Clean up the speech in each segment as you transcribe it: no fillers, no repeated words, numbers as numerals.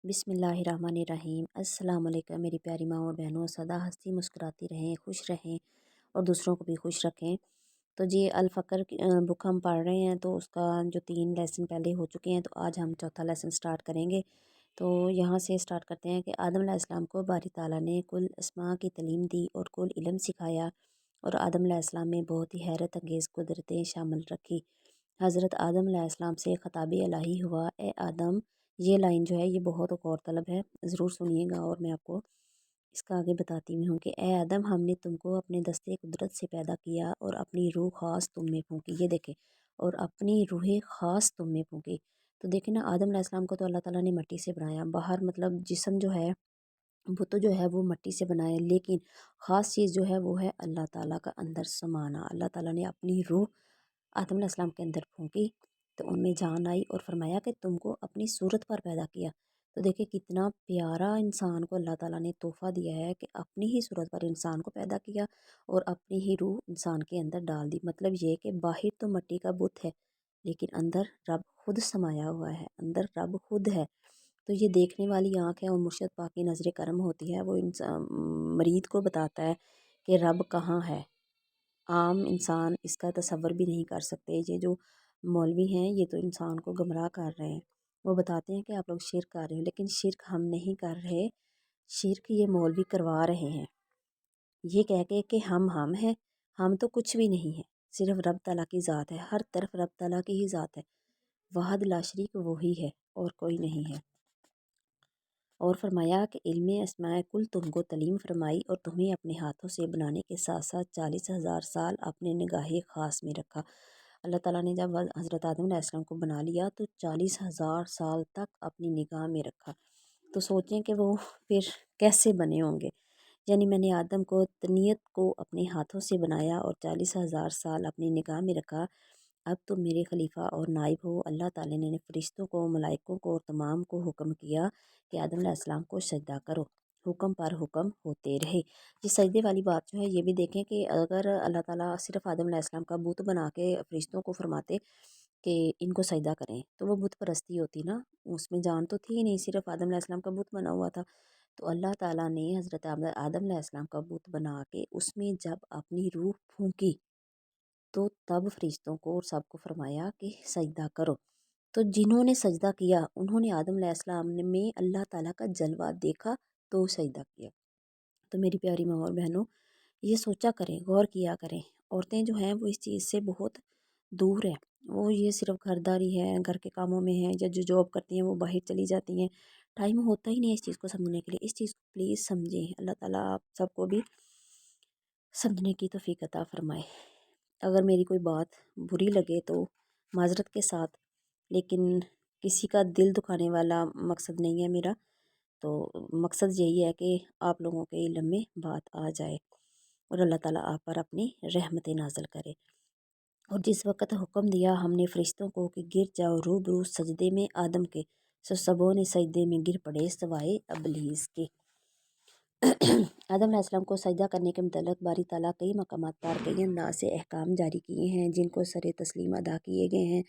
बिस्मिल्लाहिर्रहमानिर्रहीम। अस्सलाम वालेकुम मेरी प्यारी माँ और बहनों। सदा हंसी मुस्कुराती रहें, खुश रहें और दूसरों को भी खुश रखें। तो जी अल-फ़कर की बुक हम पढ़ रहे हैं, तो उसका जो 3 लेसन पहले हो चुके हैं, तो आज हम चौथा लेसन स्टार्ट करेंगे। तो यहाँ से स्टार्ट करते हैं कि आदम अलैहिस्सलाम को बारी ताला ने कुल अस्मा की तालीम दी और कुल इल्म सिखाया, और आदम अलैहिस्सलाम में बहुत ही हैरत अंगेज़ कुदरतें शामिल रखी। हज़रत आदम अलैहिस्सलाम से ख़िताब इलाही हुआ, ए आदम। ये लाइन जो है ये बहुत गौरतलब है, ज़रूर सुनिएगा और मैं आपको इसका आगे बताती भी हूँ कि ए आदम, हमने तुमको अपने दस्ते कुदरत से पैदा किया और अपनी रूह ख़ास तुम में फूंकी। ये देखें, और अपनी रूह ख़ास तुम में फूंकी। तो देखें ना, आदम अलैहिस्सलाम को तो अल्लाह ताला ने मिट्टी से बनाया, बाहर मतलब जिस्म जो है वो तो जो है वो मिट्टी से बनाया, लेकिन ख़ास चीज़ जो है वो है अल्लाह ताला का अंदर समाना। अल्लाह ताला ने अपनी रूह आदम अलैहिस्सलाम के अंदर फूंकी, तो उनमें जान आई और फरमाया कि तुमको अपनी सूरत पर पैदा किया। तो देखिए कितना प्यारा इंसान को अल्लाह ताला ने तोहफ़ा दिया है कि अपनी ही सूरत पर इंसान को पैदा किया और अपनी ही रूह इंसान के अंदर डाल दी। मतलब ये कि बाहर तो मिट्टी का बुत है, लेकिन अंदर रब खुद समाया हुआ है, अंदर रब खुद है। तो ये देखने वाली आँख है और मुर्शद पाक की नज़र करम होती है, वो इंसान मरीद को बताता है कि रब कहाँ है। आम इंसान इसका तसव्वुर भी नहीं कर सकते। ये जो मौलवी हैं ये तो इंसान को गुमराह कर रहे हैं। वो बताते हैं कि आप लोग शिर्क कर रहे हो, लेकिन शिर्क हम नहीं कर रहे, शिर्क ये मौलवी करवा रहे हैं, ये कह के कि हम हैं। हम तो कुछ भी नहीं है, सिर्फ रब ताला की ज़ात है, हर तरफ रब ताला की ही ज़ात है। वाहद ला शरीक वही है और कोई नहीं है। और फरमाया कि इल्म अस्माए कुल तुमको तलीम फरमाई और तुम्हें अपने हाथों से बनाने के साथ साथ 40,000 साल अपने निगाह ख़ास में रखा। अल्लाह ताला ने जब हज़रत आदम अलैहिस्सलाम को बना लिया तो 40,000 साल तक अपनी निगाह में रखा। तो सोचें कि वो फिर कैसे बने होंगे। यानी मैंने आदम को तनीयत को अपने हाथों से बनाया और 40,000 साल अपनी निगाह में रखा। अब तुम मेरे खलीफा और नाइब हो। अल्लाह ताला ने फ़रिश्तों को, मलाइकों को और तमाम को हुक्म किया कि आदम अलैहिस्सलाम को सजदा करो। हुक्म पर हुक्म होते रहे। ये सजदे वाली बात जो है ये भी देखें कि अगर अल्लाह ताला सिर्फ आदम अलैहिस्सलाम का बुत बना के फ़रिश्तों को फरमाते कि इनको सजदा करें, तो वो बुत परस्ती होती ना, उसमें जान तो थी ही नहीं, सिर्फ आदम अलैहिस्सलाम का बुत बना हुआ था। तो अल्लाह ताला ने हज़रत आदम अलैहिस्सलाम का बुत बना के उसमें जब अपनी रूह फूंकी, तो तब फरिश्तों को और सबको फरमाया कि सजदा करो। तो जिन्होंने सजदा किया उन्होंने आदम अलैहिस्सलाम में अल्लाह ताला का जलवा देखा, तो सजदा किया। तो मेरी प्यारी माँ और बहनों, ये सोचा करें, गौर किया करें। औरतें जो हैं वो इस चीज़ से बहुत दूर है। वो ये सिर्फ घरदारी है, घर के कामों में है, या जो जॉब करती हैं वो बाहर चली जाती हैं, टाइम होता ही नहीं है इस चीज़ को समझने के लिए। इस चीज़ को प्लीज़ समझें। अल्लाह ताला आप सबको भी समझने की तौफीक अता फरमाए। अगर मेरी कोई बात बुरी लगे तो माज़रत के साथ, लेकिन किसी का दिल दुखाने वाला मकसद नहीं है मेरा। तो मकसद यही है कि आप लोगों के इल्म में बात आ जाए और अल्लाह ताला आप पर अपनी रहमतें नाज़िल करे। और जिस वक़्त हुक्म दिया हमने फ़रिश्तों को कि गिर जाओ रूबरू सजदे में आदम के, सो सबों ने सजदे में गिर पड़े सवाए इब्लीस के। आदम अलैहिस्सलाम को सजदा करने के मुतल्लिक़ बारी ताला कई मकामात पर कई अंदाज से अहकाम जारी किए हैं, जिनको सरे तस्लीम अदा किए गए हैं।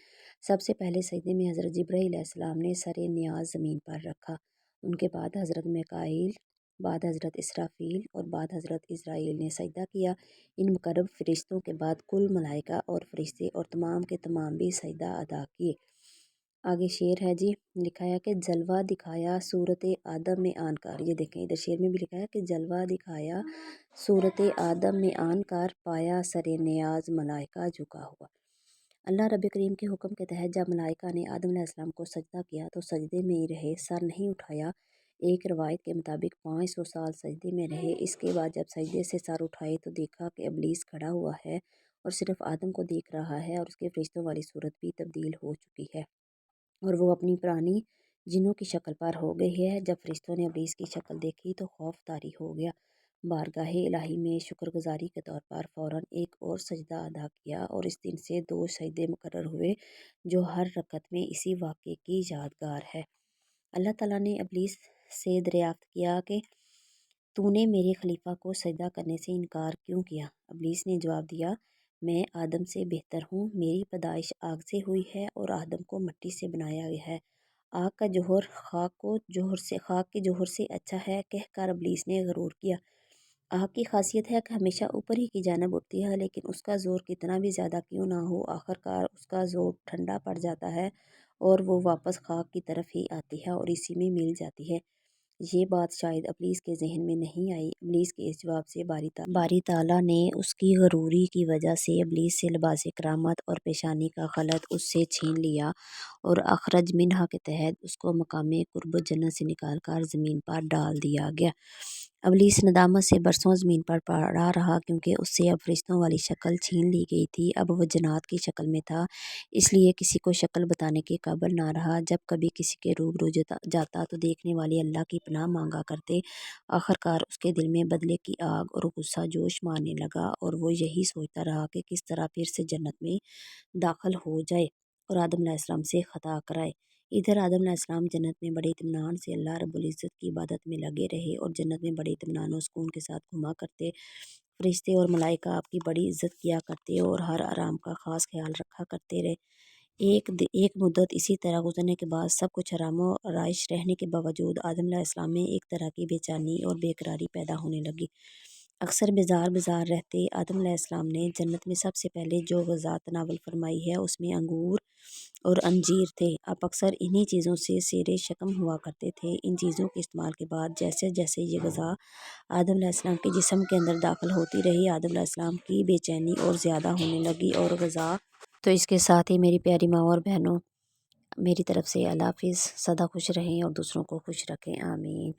सबसे पहले सजदे में हज़रत जिब्राईल अलैहिस्सलाम ने सरे न्याज ज़मीन पर रखा। उनके बाद हज़रत मिकाईल, बाद हज़रत इसराफील और बाद हज़रत इज़राइल ने सजदा किया। इन मुकर्रब फ़रिश्तों के बाद कुल मलाइका और फ़रिश्ते और तमाम के तमाम भी सजदा अदा किए। आगे शेर है जी, लिखा है कि जलवा दिखाया सूरत आदम में आनकार। ये देखें इधर शेर में भी लिखा है कि जलवा दिखाया सूरत आदम में आनकार, पाया सरे नियाज मलाइका झुका हुआ। अल्लाह रब करीम के हुक्म के तहत जब मलाइका ने आदम अलैहिस्सलाम को सजदा किया तो सजदे में ही रहे, सर नहीं उठाया। एक रवायत के मुताबिक 500 साल सजदे में रहे। इसके बाद जब सजदे से सर उठाए तो देखा कि इब्लीस खड़ा हुआ है और सिर्फ आदम को देख रहा है, और उसके फरिश्तों वाली सूरत भी तब्दील हो चुकी है और वो अपनी पुरानी जिन्नों की शक्ल पर हो गई है। जब फरिश्तों ने इब्लीस की शक्ल देखी तो खौफ तारी हो गया। बारगाह इलाही में शुक्रगुजारी के तौर पर फ़ौरन एक और सजदा अदा किया, और इस दिन से 2 सजदे मुकर्रर हुए, जो हर रकत में इसी वाक़े की यादगार है। अल्लाह ताला ने इब्लीस से दरियाफ़्त किया कि तूने मेरे खलीफा को सजदा करने से इनकार क्यों किया। इब्लीस ने जवाब दिया, मैं आदम से बेहतर हूँ, मेरी पैदाइश आग से हुई है और आदम को मिट्टी से बनाया गया है। آگ کا جوہر خاک کے جوہر سے اچھا ہے کہہ کر ابلیس نے غرور کیا۔ آگ کی خاصیت ہے کہ ہمیشہ اوپر ہی کی جانب اٹھتی ہے، لیکن اس کا زور کتنا بھی زیادہ کیوں نہ ہو، آخرکار اس کا زور ٹھنڈا پڑ جاتا ہے اور وہ واپس خاک کی طرف ہی آتی ہے اور اسی میں مل جاتی ہے۔ یہ بات شاید ابلیس کے ذہن میں نہیں آئی۔ ابلیس کے اس جواب سے باری تعالیٰ نے اس کی غروری کی وجہ سے ابلیس سے لباس کرامت اور پیشانی کا خلعت اس سے چھین لیا اور اخرج منہا کے تحت اس کو مقام قرب جنت سے نکال کر زمین پر ڈال دیا گیا۔ ابلیس ندامت سے برسوں زمین پر پڑا رہا، کیونکہ اس سے اب فرشتوں والی شکل چھین لی گئی تھی۔ اب وہ جنات کی شکل میں تھا، اس لیے کسی کو شکل بتانے کے قابل نہ رہا۔ جب کبھی کسی کے روبرو جاتا تو دیکھنے والے اللہ کی پناہ مانگا کرتے۔ آخرکار اس کے دل میں بدلے کی آگ اور غصہ جوش مارنے لگا اور وہ یہی سوچتا رہا کہ کس طرح پھر سے جنت میں داخل ہو جائے اور آدم علیہ السلام سے خطا کرائے۔ ادھر آدم علیہ السلام جنت میں بڑے اطمینان سے اللہ رب العزت کی عبادت میں لگے رہے اور جنت میں بڑے اطمینان و سکون کے ساتھ گھوما کرتے۔ فرشتے اور ملائکہ آپ کی بڑی عزت کیا کرتے اور ہر آرام کا خاص خیال رکھا کرتے رہے۔ ایک مدت اسی طرح گزرنے کے بعد سب کچھ آرام و آرائش رہنے کے باوجود آدم علیہ السلام میں ایک طرح کی بے چینی اور بے قراری پیدا ہونے لگی۔ اکثر بیزار رہتے۔ آدم علیہ السلام نے جنت میں سب سے پہلے جو غذا تناول فرمائی ہے اس میں انگور اور انجیر تھے۔ اب اکثر انہی چیزوں سے سیر شکم ہوا کرتے تھے۔ ان چیزوں کے استعمال کے بعد جیسے جیسے یہ غذا آدم علیہ السلام کے جسم کے اندر داخل ہوتی رہی، آدم علیہ السلام کی بے چینی اور زیادہ ہونے لگی اور غذا تو اس کے ساتھ ہی میری پیاری ماں اور بہنوں، میری طرف سے اللہ حافظ۔ سدا خوش رہیں اور دوسروں کو خوش رکھیں، آمین۔